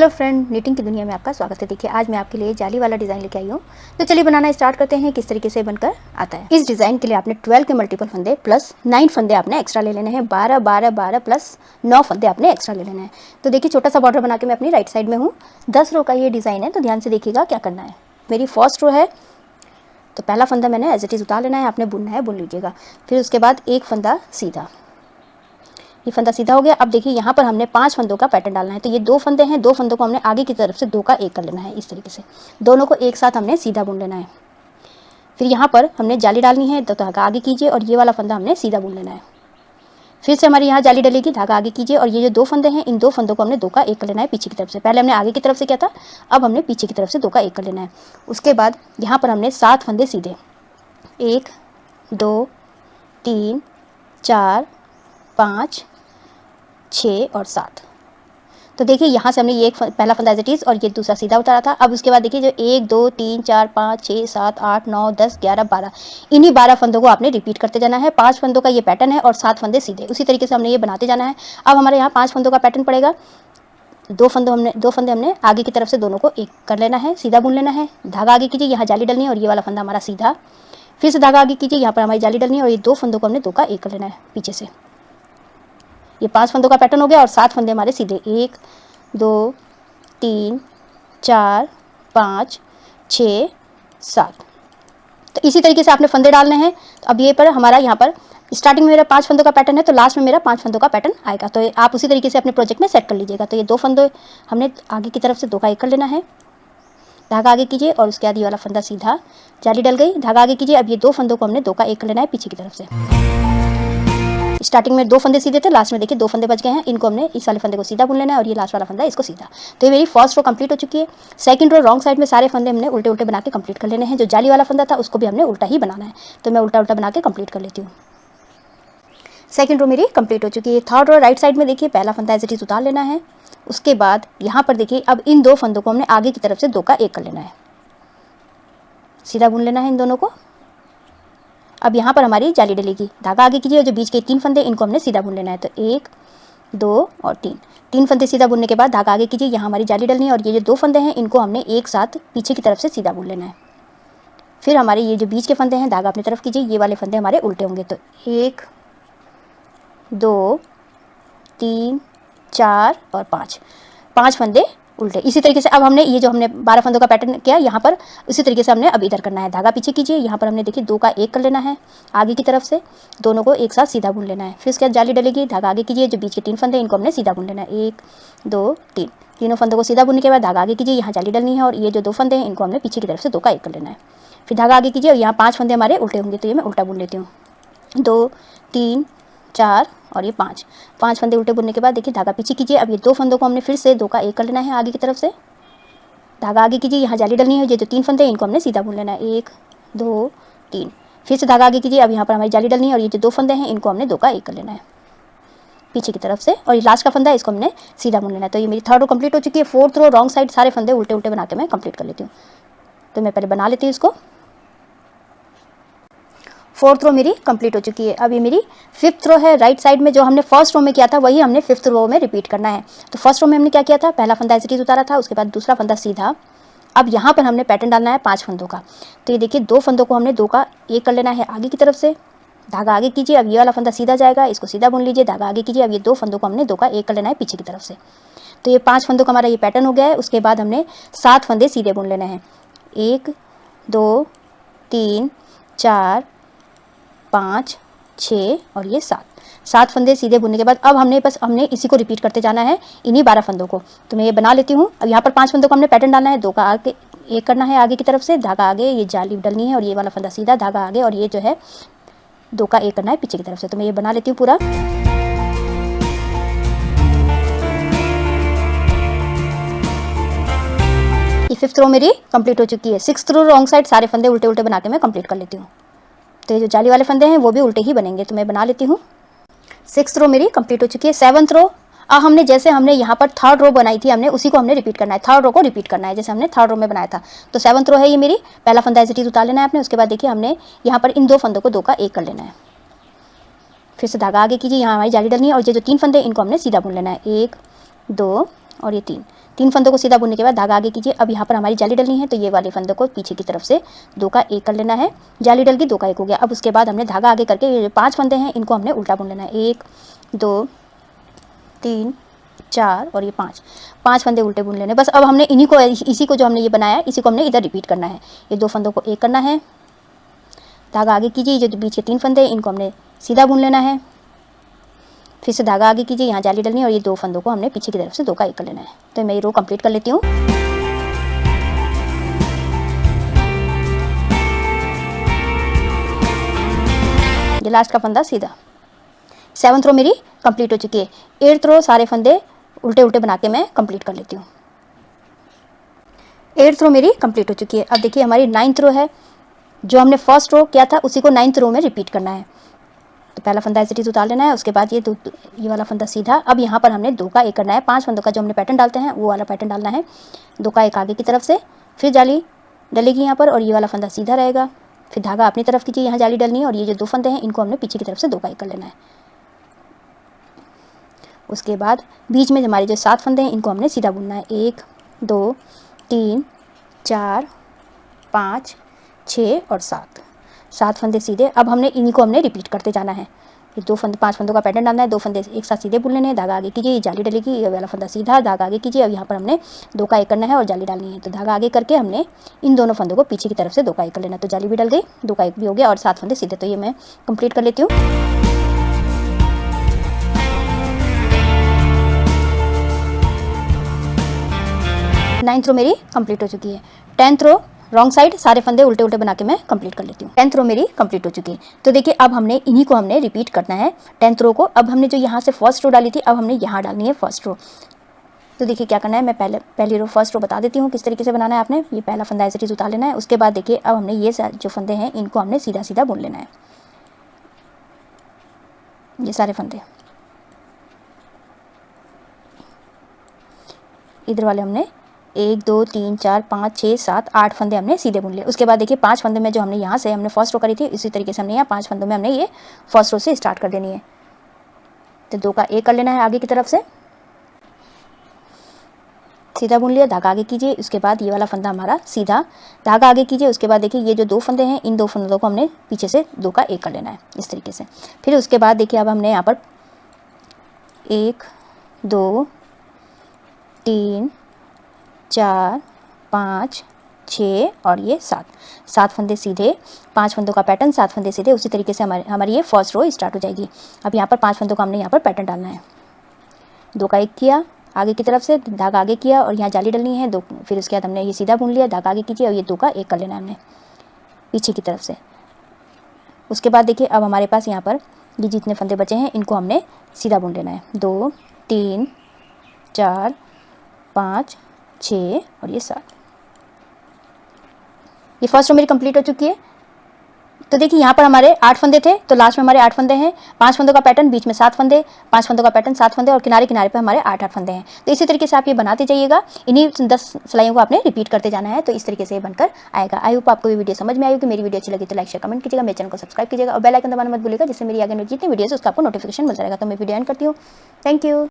Hello friend, knitting की दुनिया में आपका स्वागत है। देखिए आज मैं आपके लिए जाली वाला डिज़ाइन लेके आई हूँ। तो चलिए बनाना स्टार्ट करते हैं किस तरीके से बनकर आता है। इस डिज़ाइन के लिए आपने 12 के मल्टीपल फंदे प्लस 9 फंदे आपने एक्स्ट्रा ले लेने हैं। 12 12 12 प्लस 9 फंदे आपने एक्स्ट्रा ले लेने हैं। तो देखिए छोटा सा बॉर्डर बना के मैं अपनी राइट साइड में हूँ। 10 रो का ये डिज़ाइन है, तो ध्यान से देखिएगा क्या करना है। मेरी फर्स्ट रो है, तो पहला फंदा मैंने एज इट इज़ उतार लेना है। आपने बुनना है, बुन लीजिएगा। फिर उसके बाद एक फंदा सीधा, ये फंदा सीधा हो गया। अब देखिए यहाँ पर हमने 5 फंदों का पैटर्न डालना है। तो ये 2 फंदे हैं, 2 फंदों को हमने आगे की तरफ से 2 का 1 कर लेना है। इस तरीके से दोनों को एक साथ हमने सीधा बुन लेना है। फिर यहाँ पर हमने जाली डालनी है, तो धागा आगे कीजिए और ये वाला फंदा हमने सीधा बुन लेना है। फिर से हमारी यहाँ जाली डलेगी, धागा आगे कीजिए और ये जो 2 फंदे हैं, इन 2 फंदों को हमने 2 का 1 कर लेना है पीछे की तरफ से। पहले हमने आगे की तरफ से किया था, अब हमने पीछे की तरफ से 2 का 1 कर लेना है। उसके बाद यहाँ पर हमने 7 फंदे सीधे, 1 2 3 4 5 6 और 7। तो देखिए यहाँ से हमने ये पहला फंदा एज इट इज़ और ये दूसरा सीधा उतारा था। अब उसके बाद देखिए जो 1 2 3 4 5 6 7 8 9 10 11 12, इन्हीं 12 फंदों को आपने रिपीट करते जाना है। 5 फंदों का ये पैटर्न है और 7 फंदे सीधे, उसी तरीके से हमने ये बनाते जाना है। अब हमारे यहाँ 5 फंदों का पैटर्न पड़ेगा। 2 फंदे हमने आगे की तरफ से दोनों को 1 कर लेना है, सीधा बुन लेना है। धागा आगे कीजिए, यहाँ जाली डलनी है और ये वाला फंदा हमारा सीधा। फिर से धागा आगे कीजिए, यहाँ पर हमारी जाली डलनी है और ये 2 फंदों को हमने 2 का 1 कर लेना है पीछे से। ये 5 फंदों का पैटर्न हो गया और 7 फंदे हमारे सीधे, 1 2 3 4 5 6 7। तो इसी तरीके से आपने फंदे डालने हैं। तो अब ये पर हमारा यहाँ पर स्टार्टिंग में मेरा 5 फंदों का पैटर्न है, तो लास्ट में मेरा 5 फंदों का पैटर्न आएगा। तो आप उसी तरीके से अपने प्रोजेक्ट में सेट कर लीजिएगा। तो ये 2 फंदे हमने आगे की तरफ से 2 का 1 कर लेना है। धागा आगे कीजिए और उसके बाद ये वाला फंदा सीधा, जाली डल गई, धागा आगे कीजिए। अब ये 2 फंदों को हमने 2 का 1 कर लेना है पीछे की तरफ से। स्टार्टिंग में 2 फंदे सीधे थे, लास्ट में देखिए 2 फंदे बच गए हैं। इनको हमने इस वाले फंदे को सीधा बुन लेना है और ये लास्ट वाला फंदा इसको सीधा। तो ये मेरी फर्स्ट रो कंप्लीट हो चुकी है। सेकंड रो रॉन्ग साइड में सारे फंदे हमने उल्टे उल्टे बना के कंप्लीट कर लेने हैं। जो जाली वाला फंदा था उसको भी हमने उल्टा ही बनाना है, तो मैं उल्टा उल्टा बना के कंप्लीट कर लेती हूँ। सेकंड रो मेरी कंप्लीट हो चुकी है। थर्ड रो राइट साइड में देखिए पहला फंदा एज इट इज़ उतार लेना है। उसके बाद यहाँ पर देखिए अब इन 2 फंदों को हमने आगे की तरफ से 2 का 1 कर लेना है, सीधा बुन लेना है इन दोनों को। अब यहाँ पर हमारी जाली डलेगी, धागा आगे कीजिए। जो बीच के 3 फंदे इनको हमने सीधा बुन लेना है। तो 1 2 और 3 फंदे सीधा बुनने के बाद धागा आगे कीजिए, यहाँ हमारी जाली डलनी है और ये जो 2 फंदे हैं इनको हमने एक साथ पीछे की तरफ से सीधा बुन लेना है। फिर हमारे ये जो बीच के फंदे हैं, धागा अपनी तरफ कीजिए, ये वाले फंदे हमारे उल्टे होंगे। तो 1 2 3 4 और 5 फंदे उल्टे। इसी तरीके से अब हमने ये जो हमने 12 फंदों का पैटर्न किया यहाँ पर, उसी तरीके से हमने अब इधर करना है। धागा पीछे कीजिए, यहाँ पर हमने देखिए 2 का 1 कर लेना है आगे की तरफ से, दोनों को एक साथ सीधा बुन लेना है। फिर उसके बाद जाली डलेगी, धागा आगे कीजिए। जो बीच के 3 फंदे इनको हमने सीधा बुन लेना है, 1 2 3। तीनों फंदों को सीधा बुनने के बाद धागा आगे कीजिए, यहाँ जाली डलनी है और ये जो 2 फंदे हैं इनको हमने पीछे की तरफ से 2 का 1 कर लेना है। फिर धागा आगे कीजिए और यहाँ 5 फंदे हमारे उल्टे होंगे, तो ये मैं उल्टा बुन लेती हूँ। 2 3 4 और ये 5 फंदे उल्टे बुनने के बाद देखिए धागा पीछे कीजिए। अब ये 2 फंदों को हमने फिर से 2 का 1 कर लेना है आगे की तरफ से। धागा आगे कीजिए, यहाँ जाली डलनी है। ये जो 3 फंदे हैं इनको हमने सीधा बुन लेना है, 1 2 3। फिर से धागा आगे कीजिए। अब यहाँ पर हमारी जाली डलनी है और ये जो 2 फंदे हैं इनको हमने 2 का 1 कर लेना है पीछे की तरफ से, और ये लास्ट का फंदा है इसको हमने सीधा बुन लेना है। तो ये मेरी थर्ड रो कंप्लीट हो चुकी है। फोर्थ रो रॉन्ग साइड सारे फंदे उल्टे उल्टे बना के मैं कंप्लीट कर लेती हूँ। तो मैं पहले बना लेती हूँ इसको। फोर्थ रो मेरी कंप्लीट हो चुकी है। अब ये मेरी 5th रो है। राइट साइड में जो हमने फर्स्ट रो में किया था वही हमने 5th रो में रिपीट करना है। तो फर्स्ट रो में हमने क्या किया था, पहला फंदा एज इट इज़ उतारा था, उसके बाद दूसरा फंदा सीधा। अब यहाँ पर हमने पैटर्न डालना है 5 फंदों का। तो ये देखिए 2 फंदों को हमने 2 का 1 कर लेना है आगे की तरफ से। धागा आगे कीजिए, अब ये वाला फंदा सीधा जाएगा, इसको सीधा बुन लीजिए। धागा आगे कीजिए, अब ये 2 फंदों को हमने 2 का 1 कर लेना है पीछे की तरफ से। तो ये 5 फंदों का हमारा ये पैटर्न हो गया है। उसके बाद हमने 7 फंदे सीधे बुन लेने हैं, 1 2 3 4 5 6 और ये 7 फंदे सीधे बुनने के बाद अब हमने इसी को रिपीट करते जाना है, इन्हीं 12 फंदों को। तो मैं ये बना लेती हूँ। अब यहाँ पर 5 फंदों को हमने पैटर्न डालना है, 2 का आगे 1 करना है आगे की तरफ से, धागा आगे, ये जाली डलनी है और ये वाला फंदा सीधा, धागा आगे और ये जो है 2 का 1 करना है पीछे की तरफ से। तो मैं ये बना लेती हूँ पूरा। ये 5th रो मेरी कंप्लीट हो चुकी है। 6th रो रॉन्ग साइड सारे फंदे उल्टे उल्टे बना के मैं कंप्लीट कर लेती हूँ। तो ये जो जाली वाले फंदे हैं वो भी उल्टे ही बनेंगे, तो मैं बना लेती हूँ। 6th रो मेरी कंप्लीट हो चुकी है। 7th रो, अब हमने जैसे हमने यहाँ पर 3rd रो बनाई थी, हमने उसी को हमने रिपीट करना है। 3rd रो को रिपीट करना है जैसे हमने 3rd रो में बनाया था। तो 7th रो है ये मेरी, पहला फंदा एज इट इज़ उतार लेना है आपने। उसके बाद देखिए हमने यहाँ पर इन 2 फंदों को 2 का 1 कर लेना है। फिर से धागा आगे कीजिए, यहाँ हमारी जाली डलनी है और ये जो 3 फंदे इनको हमने सीधा बुन लेना है, 1 2 और ये 3 3 फंदों को सीधा बुनने के बाद धागा आगे कीजिए। अब यहाँ पर हमारी जाली डलनी है, तो ये वाले फंदों को पीछे की तरफ से 2 का 1 कर लेना है। जाली डल गई, 2 का 1 हो गया। अब उसके बाद हमने धागा आगे करके ये 5 फंदे हैं इनको हमने उल्टा बुन लेना है। 1 2 3 4 और ये 5 फंदे उल्टे बुन लेने। बस अब हमने इन्हीं को, इसी को जो हमने ये बनाया है इसी को हमने इधर रिपीट करना है। ये 2 फंदों को 1 करना है, धागा आगे कीजिए। जो बीच के 3 फंदे हैं इनको हमने सीधा बुन लेना है। फिर से धागा आगे कीजिए, यहाँ जाली डलनी है और ये 2 फंदों को हमने पीछे की तरफ से 2 का 1 कर लेना है। तो मैं ये रो कंप्लीट कर लेती हूँ। ये लास्ट का फंदा सीधा। 7th रो मेरी कंप्लीट हो चुकी है। 8th रो सारे फंदे उल्टे उल्टे बना के मैं कंप्लीट कर लेती हूँ। 8th रो मेरी कंप्लीट हो चुकी है। अब देखिए हमारी 9th रो है। जो हमने फर्स्ट रो किया था उसी को 9th रो में रिपीट करना है। तो पहला फंदा ऐसे उतार लेना है, उसके बाद ये वाला फंदा सीधा। अब यहाँ पर हमने 2 का 1 करना है। 5 फंदों का जो हमने पैटर्न डालते हैं वो वाला पैटर्न डालना है। 2 का 1 आगे की तरफ से, फिर जाली डलेगी यहाँ पर और ये वाला फंदा सीधा रहेगा। फिर धागा अपनी तरफ कीजिए, यहाँ जाली डलनी है और ये जो 2 फंदे हैं इनको हमने पीछे की तरफ से 2 का 1 कर लेना है। उसके बाद बीच में हमारे जो 7 फंदे हैं इनको हमने सीधा बुनना है। 1 2 3 4 5 6 और 7 फंदे सीधे। अब हमने इन्हीं को हमने रिपीट करते जाना है। ये 5 फंदों का पैटर्न डालना है। 2 फंदे एक साथ सीधे बुन लेने हैं। धागा आगे कीजिए, ये जाली डलेगी, ये वाला फंदा सीधा, धागा आगे कीजिए। अब यहाँ पर हमने 2 का 1 करना है और जाली डालनी है। तो धागा आगे करके हमने इन दोनों फंदों को पीछे की तरफ से 2 का 1 कर लेना। तो जाली भी डल गई, 2 का 1 भी हो गया और 7 फंदे सीधे। तो ये मैं कंप्लीट कर लेती हूँ। नाइन्थ रो मेरी कंप्लीट हो चुकी है। 10th रो रॉन्ग साइड सारे फंदे उल्टे उल्टे बना के मैं कंप्लीट कर लेती हूँ। 10th रो मेरी कंप्लीट हो चुकी है। तो देखिए अब हमने इन्हीं को हमने रिपीट करना है 10th रो को। अब हमने जो यहाँ से फर्स्ट रो डाली थी अब हमने यहाँ डालनी है फर्स्ट रो। तो देखिए क्या करना है, मैं पहली रो फर्स्ट रो बता देती हूँ किस तरीके से बनाना है। आपने ये पहला फंदा ऐसे उतार लेना है। उसके बाद देखिए अब हमने ये जो फंदे हैं इनको हमने सीधा सीधा बुन लेना है। ये सारे फंदे इधर वाले हमने 1 2 3 4 5 6 7 8 फंदे हमने सीधे बुन लिए। उसके बाद देखिए 5 फंदे में जो हमने यहाँ से हमने फर्स्ट रो करी थी इसी तरीके से हमने यहाँ 5 फंदों में हमने ये फर्स्ट रो से स्टार्ट कर देनी है। तो 2 का 1 कर लेना है आगे की तरफ से, सीधा बुन लिया, धागा आगे कीजिए। उसके बाद ये वाला फंदा हमारा सीधा, धागा आगे कीजिए। उसके बाद देखिए ये जो 2 फंदे हैं इन 2 फंदों को हमने पीछे से 2 का 1 कर लेना है इस तरीके से। फिर उसके बाद देखिए अब हमने यहाँ पर 1 2 3 4 5 6 और ये 7 फंदे सीधे, 5 फंदों का पैटर्न, 7 फंदे सीधे। उसी तरीके से हमारी ये फर्स्ट रो स्टार्ट हो जाएगी। अब यहाँ पर 5 फंदों का हमने यहाँ पर पैटर्न डालना है। 2 का 1 किया आगे की तरफ से, धागा आगे किया और यहाँ जाली डलनी है 2। फिर उसके बाद हमने ये सीधा बुन लिया, धागा आगे कीजिए और ये 2 का 1 कर लेना है हमने पीछे की तरफ से। उसके बाद देखिए अब हमारे पास यहाँ पर ये जितने फंदे बचे हैं इनको हमने सीधा बुन लेना है। 2 3 4 5 6 और ये 7। ये फर्स्ट रो मेरी कंप्लीट हो चुकी है। तो देखिए यहाँ पर हमारे 8 फंदे थे, तो लास्ट में हमारे 8 फंदे हैं। 5 फंदों का पैटर्न, बीच में 7 फंदे, 5 फंदों का पैटर्न, 7 फंदे और किनारे किनारे पे हमारे 8 फंदे हैं। तो इसी तरीके से आप ये बनाते जाइएगा। इन्हीं 10 सिलाइयों को आपने रिपीट करते जाना है। तो इस तरीके से ये बनकर आएगा। आई होप आपको ये वीडियो समझ में आई होगी। मेरी वीडियो अच्छी लगी तो लाइक शेयर कमेंट कीजिएगा, मेरे चैनल को सब्सक्राइब कीजिएगा और बेल आइकन दबाना मत भूलिएगा, जिससे मेरी आगे जितनी वीडियोस उसका आपको नोटिफिकेशन मिल जाएगा। तो मैं वीडियो एंड करती हूँ। Thank you.